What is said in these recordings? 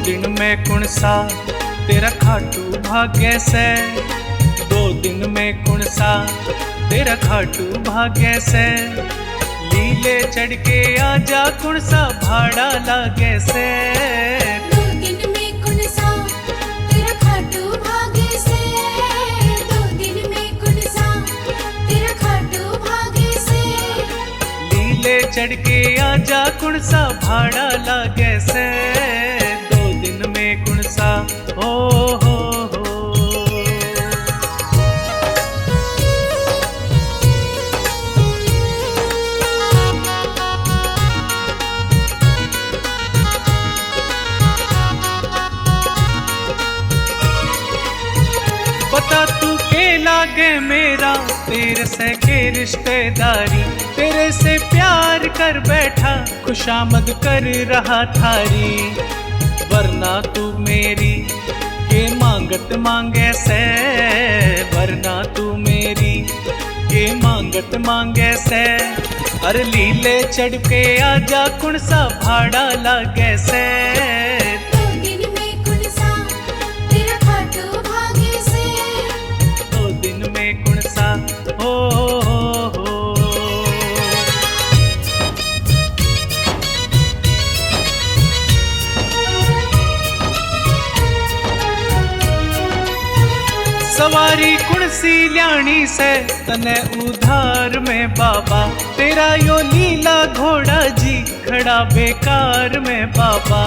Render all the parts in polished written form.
दिन में कुणसा तेरा खाटू भाग्य से, 2 दिन में कुणसा तेरा खाटू भाग्य से। लीले चढ़ के आजा कुणसा भाड़ा लागे से। 2 दिन में कुणसा तेरा खाटू भाग्य से, 2 दिन में कुणसा तेरा खाटू भाग्य से। लीले चढ़ के आजा कुणसा भाड़ा लागे से, 2 दिन में कुणसा हो हो। पता तू के लागे मेरा, तेरे से के रिश्तेदारी, तेरे से प्यार कर बैठा खुशामद कर रहा थारी। वरना तू मेरी के मांगत मांगे से, वरना तू मेरी के मांगत मांगे से। अरे लीले चढ़ के आजा कुणसा भाड़ा लागे से। 2 दिन में कुणसा तेरा खाटू भाग्य से, 2 दिन में कुणसा हो हो। सवारी कुणसी ल्याणी से तने उधार में बाबा, तेरा यो नीला घोड़ा जी खड़ा बेकार में बाबा।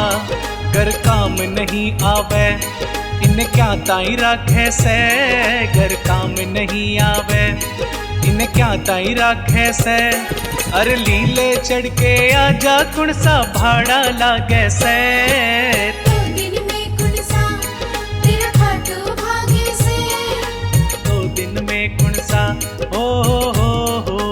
घर काम नहीं आवे इन क्या ताई राखे से, घर काम नहीं आवे इन क्या ताई राखे से। अरे लीले चढ़ के आजा कुणसा भाड़ा लागे से। 2 दिन में कुणसा तेरा खाटू भाग्य से, 2 दिन में कुणसा हो हो हो।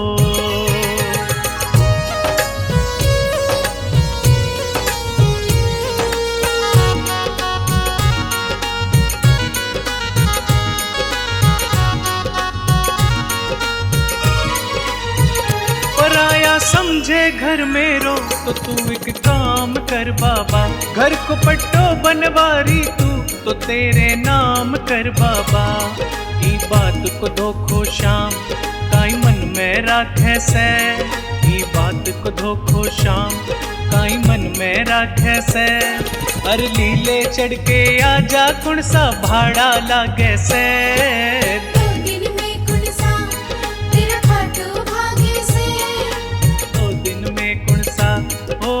पराया समझे घर मेरो तो तू एक काम कर बाबा, घर को पट्टो बनवारी तू तो तेरे नाम कर बाबा। ई बात को धोखो शाम काई मन में राखे से, ई बात को धोखो शाम काई मन में राखे से। अरे लीले चढ़ के आजा कुणसा भाड़ा लागे से। 2 दिन में कुणसा तेरा खाटू भाग्य से, 2 दिन में कुणसा हो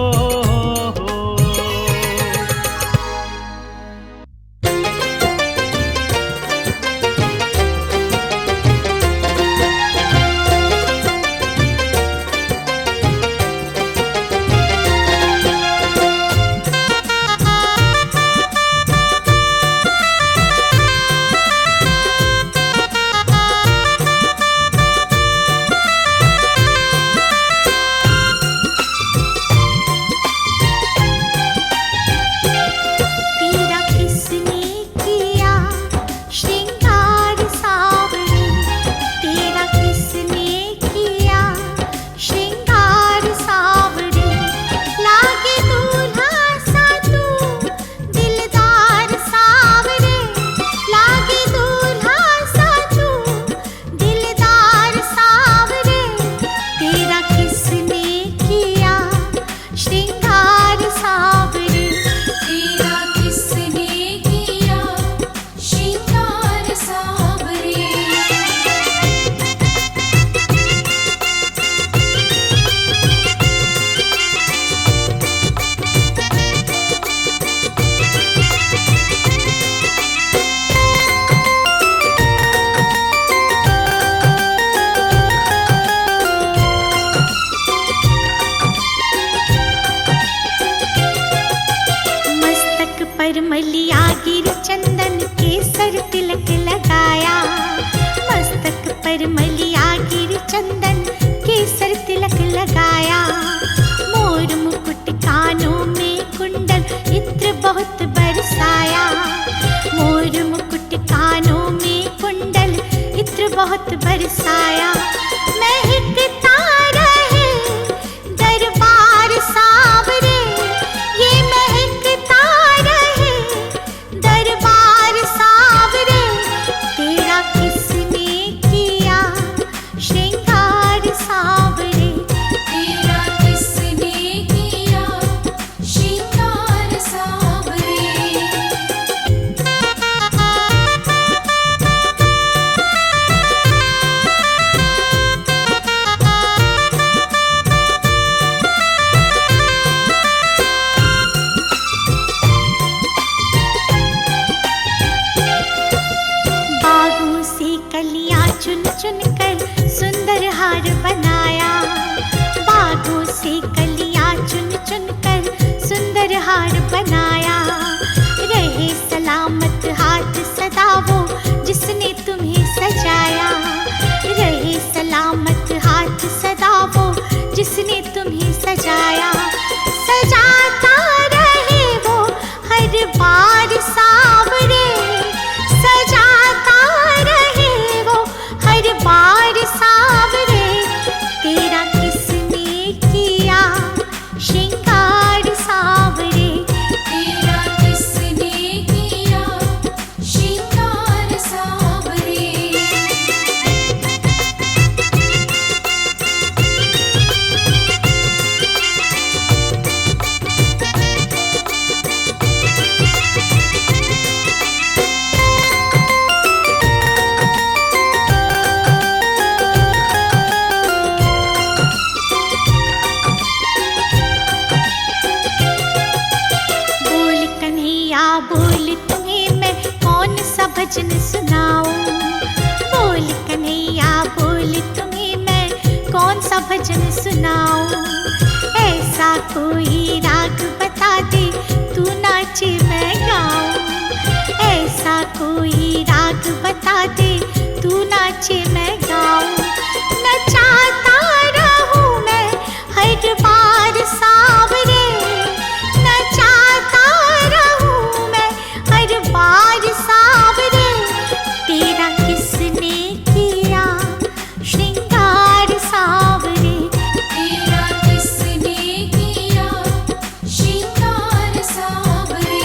हो। तेरा किसने किया श्रृंगार सावरे, तेरा किसने किया श्रृंगार सावरे। लागे दूल्हा सा तू दिलदार सावरे, लागे दूल्हा सा तू दिलदार सावरे। तेरा किसने किया श्रृंगार सावरे, तेरा किसने किया श्रृंगार सावरे। मस्तक पर मलिया गिर चंदन केसर तिलक लगाया, मस्तक पर मलिया गिर चंदन केसर तिलक लगाया। मोर मुकुट कानों में कुंडल इत्र बहुत बरसाया, मोर मुकुट कानों में कुंडल इत्र बहुत बरसाया। महकता रहे दरबार सावरे, ये महकता रहे भजन सुनाऊं। बोल कन्हैया बोल तुम्हें मैं कौन सा भजन सुनाऊं। ऐसा कोई राग बता दे तू नाचे मैं गाऊं। ऐसा कोई राग बता दे तू नाचे मैं गाऊं। नचाता रहूं मैं हर बार सावरे, नचाता रहूं मैं हर बार सावरे। तेरा किसने किया श्रृंगार सावरे, तेरा किसने किया श्रृंगार सावरे।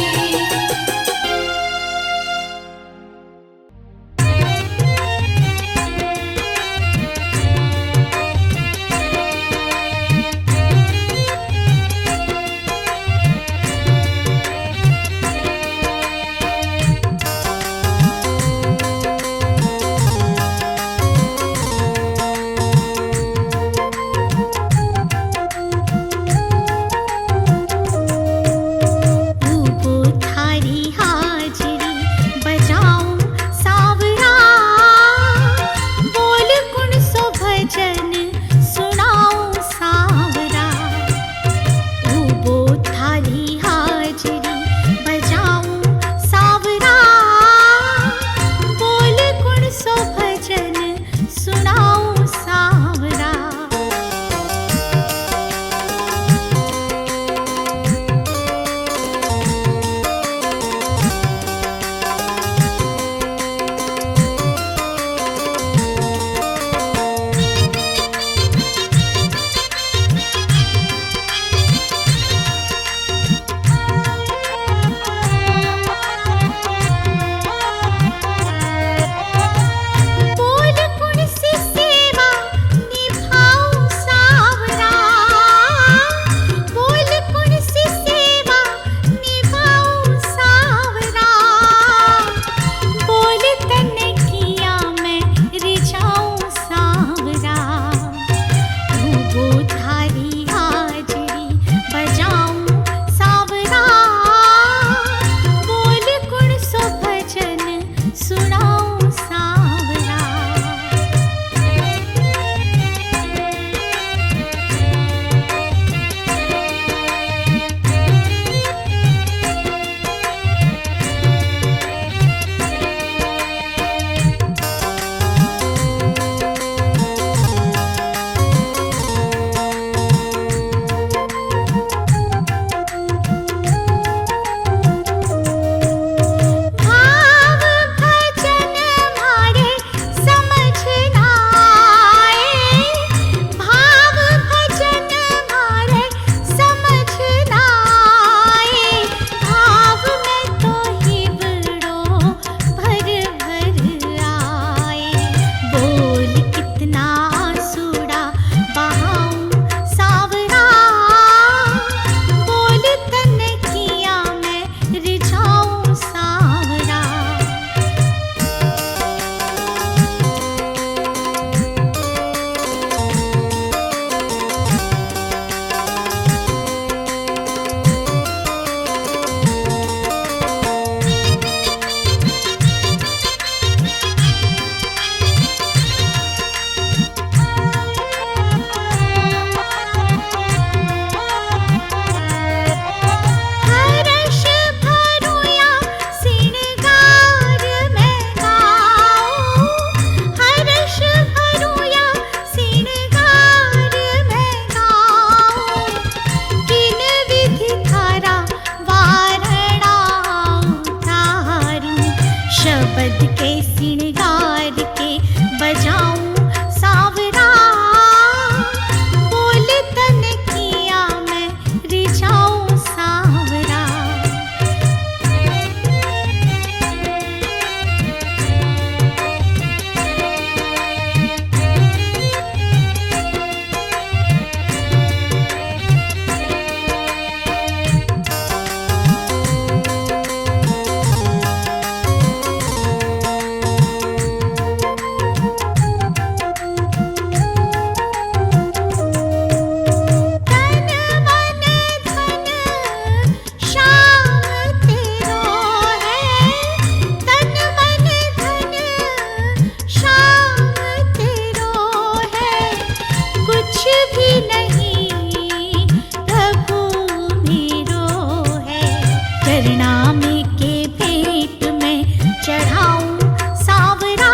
चरना में के भेंट में चढ़ाऊं सावरा,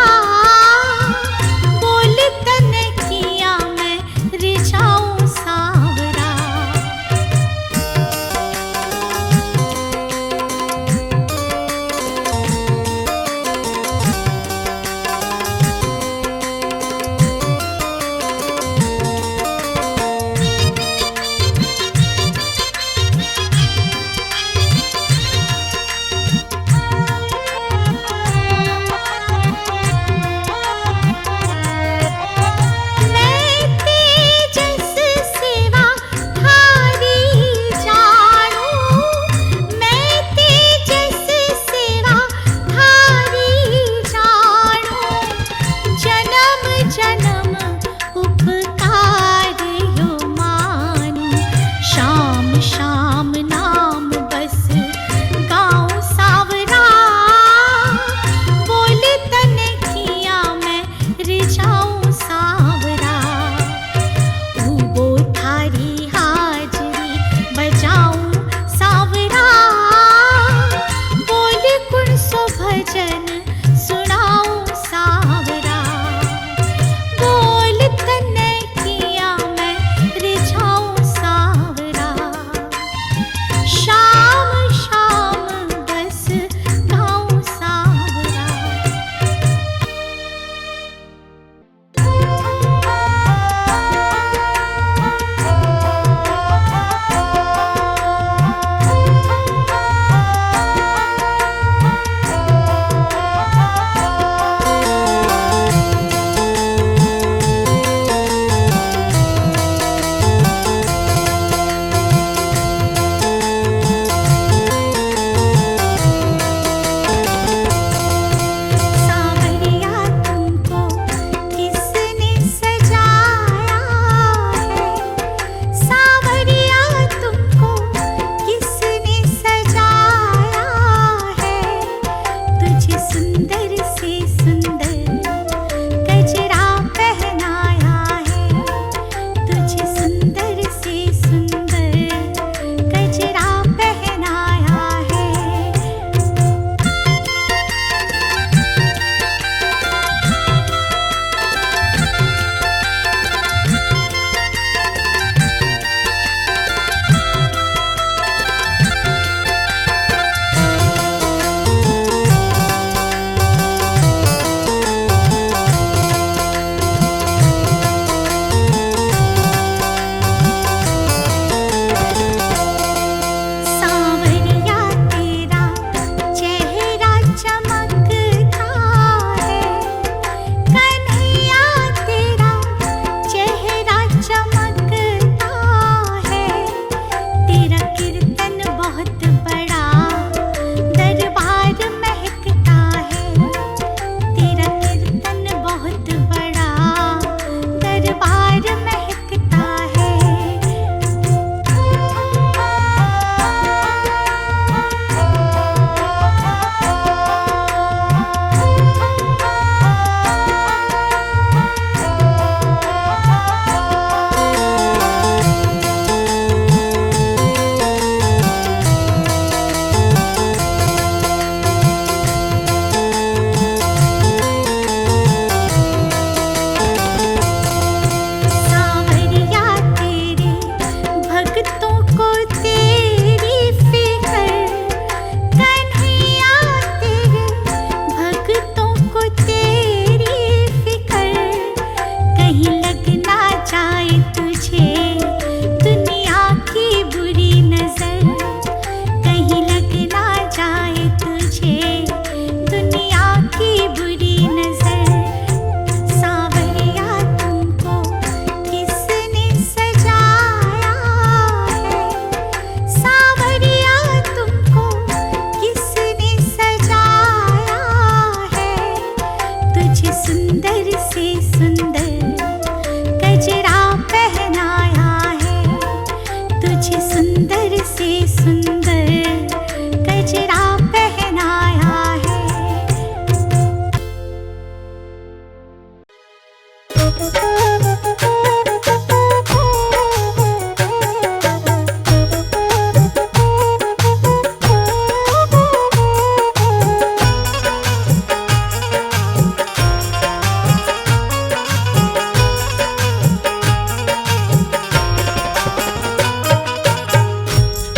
बोल तन किया मैं रिझाऊं सावरा।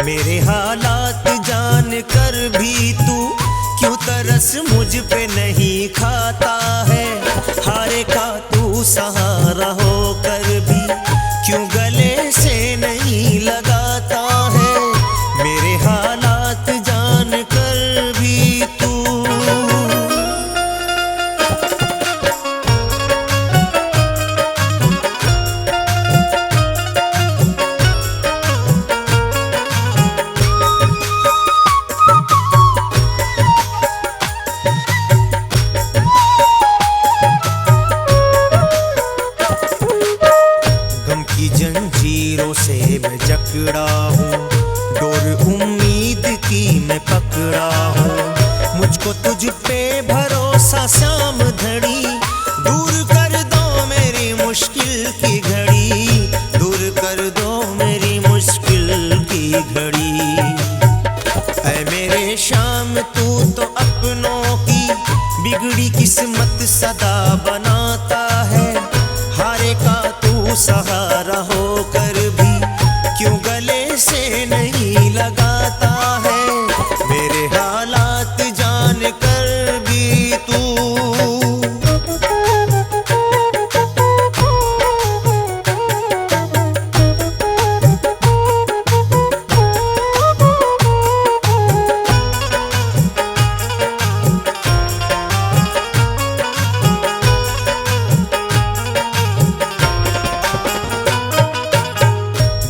मेरे हालात जान कर भी तू क्यों तरस मुझ पे नहीं खाता है। हारे का तू सहारा होकर भी क्यों गले से नहीं लगाता है। मेरे हालात जान कर भी तू जंजीरों से मैं जकड़ा हूँ, डोर उम्मीद की मैं पकड़ा हूँ। मुझको तुझ पे भरोसा शाम धड़ी, दूर कर दो मेरी मुश्किल की घड़ी, दूर कर दो मेरी मुश्किल की घड़ी। ऐ मेरे शाम तू तो अपनों की बिगड़ी किस्मत सदा बनाता है। हारे का तू सहारा होकर भी क्यों गले से नहीं लगाता है। मेरे हालात जान कर भी तू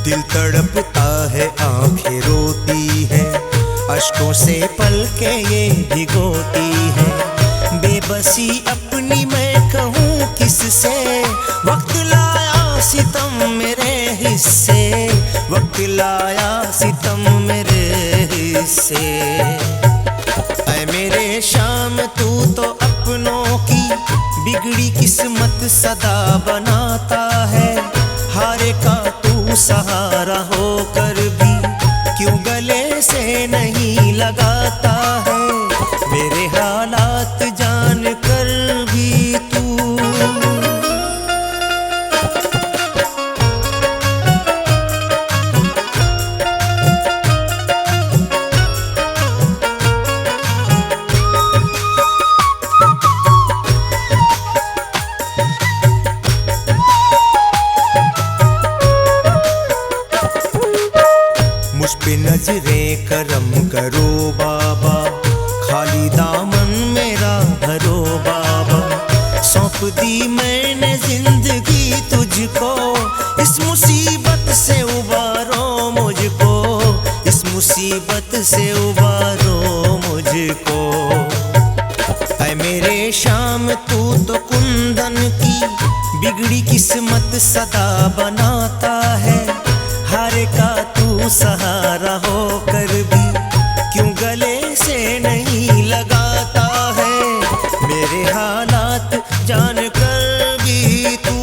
दिल तड़पता है, आंखें रोती है, अश्कों से पलकें ये भिगोती है। बेबसी अपनी मैं कहूँ किससे, वक्त लाया सितम मेरे हिस्से, वक्त लाया सितम मेरे हिस्से। ऐ मेरे शाम तू तो अपनों की बिगड़ी किस्मत सदा बनाता है। हारे का तू सहारा होकर भी क्यों गले से नहीं लगाता है। मेरे हालात जान कर भी तू मुझ पे नजरें करम करो बाबा, खाली दामन मेरा भरो बाबा। सौंप दी मैंने जिंदगी तुझको, इस मुसीबत से उबारो मुझको, इस मुसीबत से उबारो मुझको। ऐ मेरे शाम तू तो कुंदन की बिगड़ी किस्मत सदा बनाता है। हारे का तू सहारा होकर भी क्यों गले से नहीं लगाता है। मेरे हालात जान कर भी तू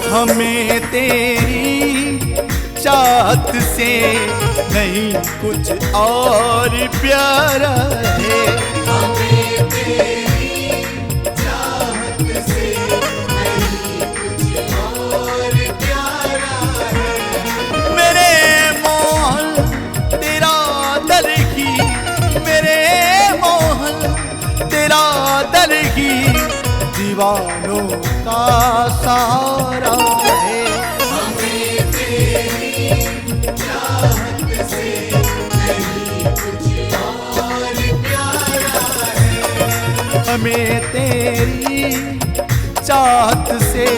हमें तेरी चाहत से नहीं कुछ और प्यारा है। हमें तेरी चाहत से नहीं कुछ और प्यारा है। मेरे मोहन तेरा दर ही, मेरे मोहन तेरा दर ही दीवानों का सहारा है। हमें तेरी चाहत से नहीं कुछ और प्यारा है। हमें तेरी चाहत से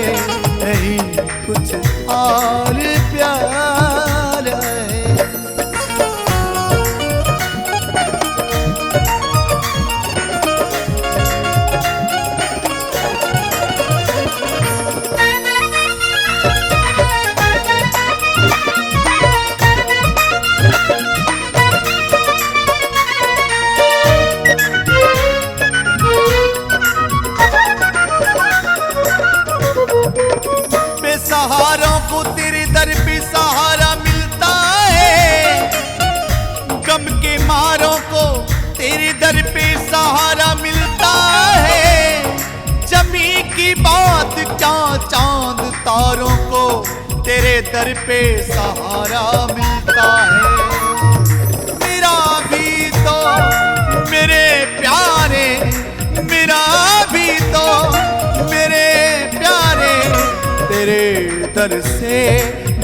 नहीं कुछ और प्यारा है। बेसहारों को तेरे दर पे सहारा मिलता है, गम के मारों को तेरे दर पे सहारा मिलता है। जमी की बात क्या चांद तारों को तेरे दर पे सहारा मिलता है। मेरा भी तो मेरे प्यारे, मेरा भी तो मेरे प्यारे तेरे दर से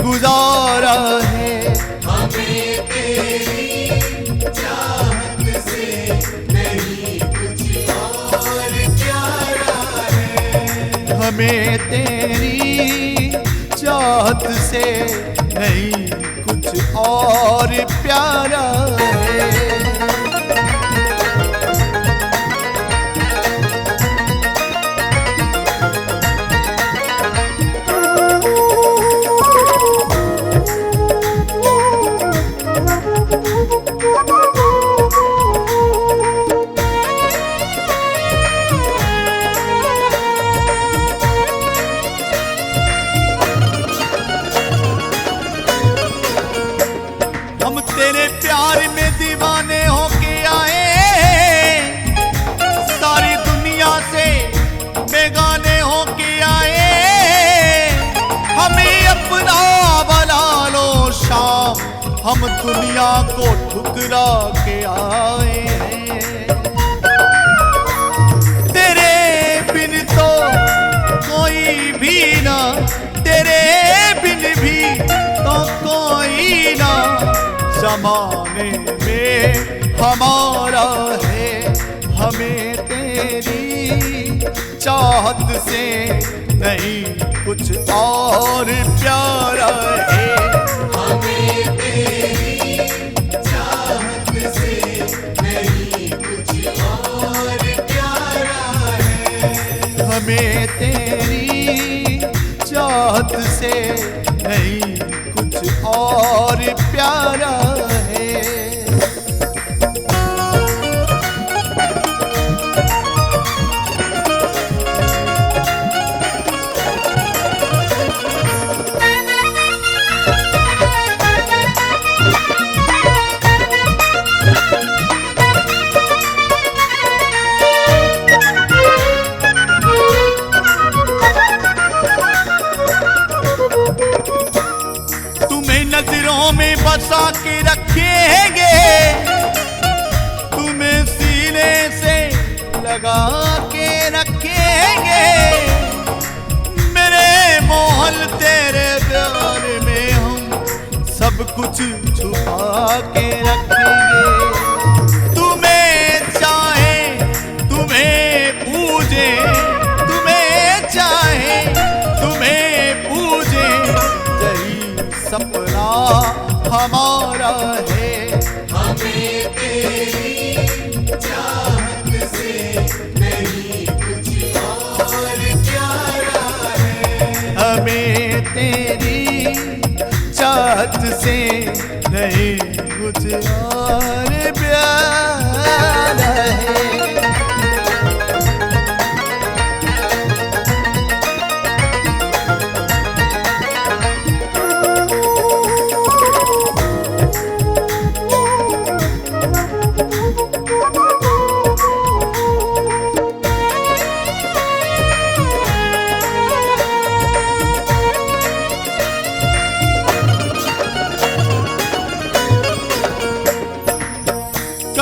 गुजारा है। हमें तेरी चाहत से नहीं कुछ और प्यारा है। हमें तेरी चाहत से नहीं कुछ और प्यारा है। हम तेरे प्यार में दीवाने होके आए, सारी दुनिया से बेगाने होके आए। हमें अपना बना लो शाम, हम दुनिया को ठुकरा के आए हैं। तेरे बिन तो कोई भी ना, तेरे बिन भी तो कोई ना जमाने में हमारा है। हमें तेरी चाहत से नहीं कुछ और प्यारा है। हमें तेरी चाहत से नहीं कुछ और प्यारा है। हमें तेरी चाहत से नहीं कुछ और प्यारा है। तुम्हें नजरों में बसा के रखेंगे, तुम्हें सीने से लगा के रखेंगे। मेरे मोहन तेरे प्यार में हम सब कुछ छुपा के रखेंगे। तुम्हें चाहे तुम्हें पूजे, तुम्हें चाहे तुम्हें पूजे, यही सपना हमारा है। हमें तेरी चाहत से नहीं कुछ और प्यारा है। हमें तेरी चाहत से नहीं कुछ और प्यारा है।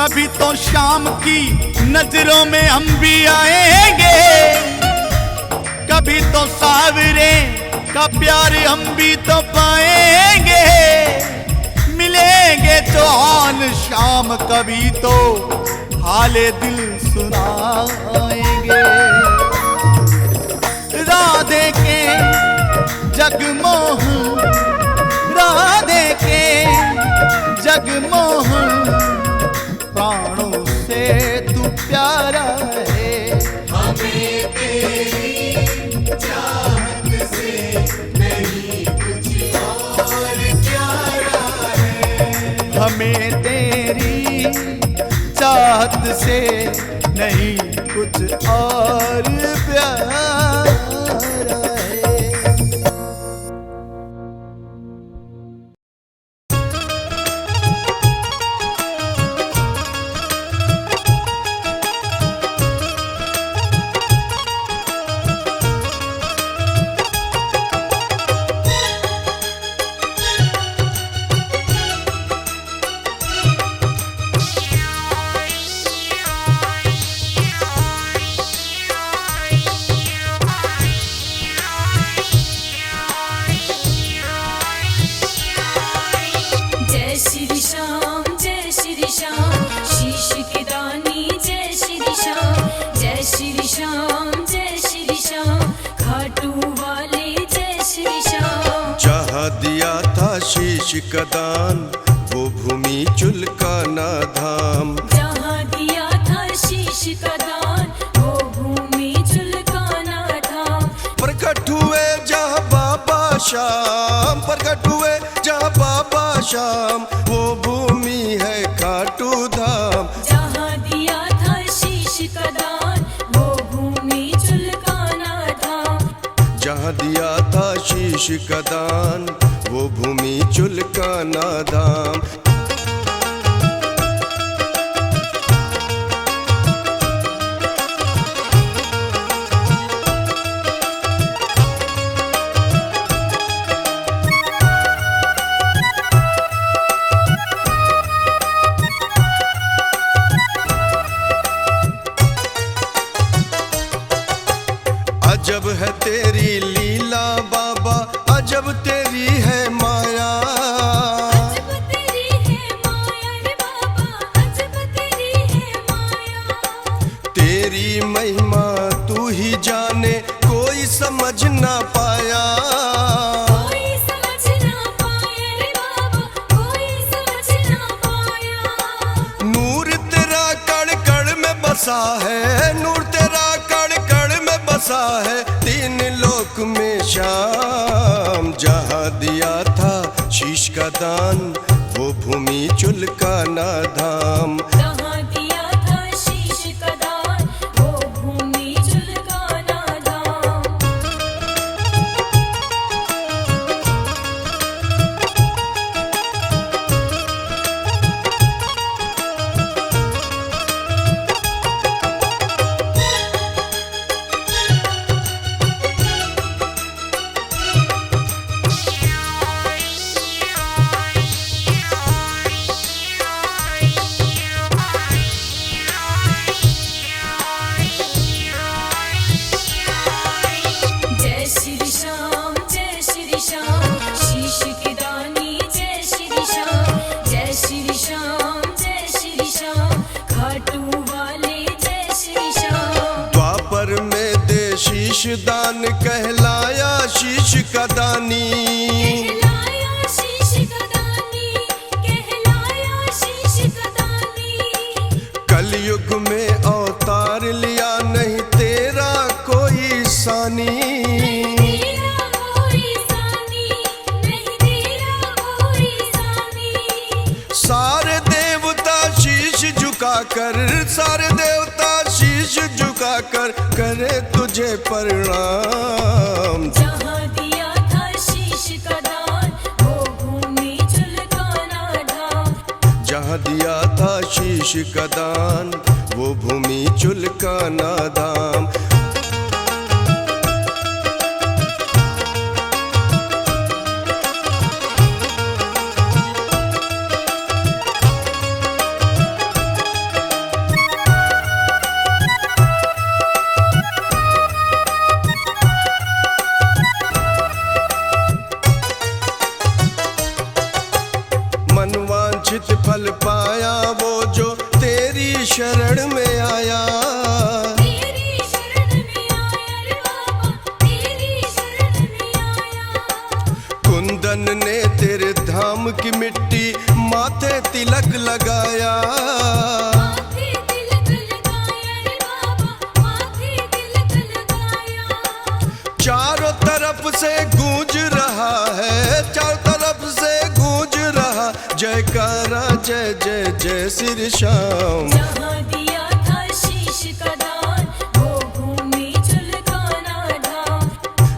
कभी तो शाम की नजरों में हम भी आएंगे, कभी तो सावरे का प्यार हम भी तो पाएंगे। मिलेंगे तो आन शाम कभी तो हाले दिल सुनाएंगे। राधे के जगमोहन, राधे के जगमोहन, प्राणों से तू प्यारा है। हमें तेरी चाहत से नहीं कुछ और प्यारा है। हमें तेरी चाहत से नहीं कुछ और प्यारा है। शीश का दान वो भूमि चुलकाना धाम। जहाँ दिया था शीश का दान वो भूमि चुलकाना धाम। प्रकट हुए जहाँ बाबा श्याम, प्रकट हुए जहाँ बाबा श्याम, वो भूमि है खाटू धाम। जहाँ दिया था शीश का दान वो भूमि चुलकाना धाम। जहाँ दिया था शीश का दान वो भूमि चुलकाना धाम। अजब है तेरी लीला बाबा, अजब तेरी है माया। अजब तेरी है माया रे बाबा, अजब तेरी है माया। तेरी महिमा तू ही जाने, कोई समझ ना पाया। कोई समझ ना पाया रे बाबा, कोई समझ ना पाया। नूर तेरा कण कण में बसा है, नूर तेरा कण कण में बसा है, तीन लोक में श्याम। जहाँ दिया था शीश का दान वो भूमि चुलकाना धाम। जहाँ दिया था शीश का दान वो भूमि चुलकाना धाम। जय श्री श्याम, जय श्री श्याम, शीश के दानी जय श्री श्याम। जय श्री श्याम, जय श्री श्याम, खाटू वाले जय श्री श्याम। द्वापर में दे शीश दान, कहलाया शीश का दानी। कहलाया शीश का दानी, कहलाया शीश का दानी। कलयुग में अवतार लिया, नहीं तेरा कोई सानी। नहीं तेरा कोई सानी, नहीं तेरा कोई सानी। सारे देवता शीश झुकाकर, सारे देवता शीश झुकाकर करे तुझे प्रणाम। जहाँ दिया था शीश का दान वो भूमि चुलकाना धाम। जहाँ दिया था शीश का दान वो भूमि चुलकाना धाम। राम की मिट्टी माथे तिलक लगाया। माथे तिलक लगाया रे बाबा, माथे तिलक लगाया। चारों तरफ से गूंज रहा है, चारों तरफ से गूंज रहा जयकारा जय जय जय श्री श्याम। जहाँ दिया था शीश का दान, वो भूमि झुलकाना धाम।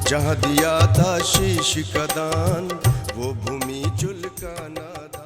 जहाँ दिया था शीश का दान, वो भूमि झुलकाना था।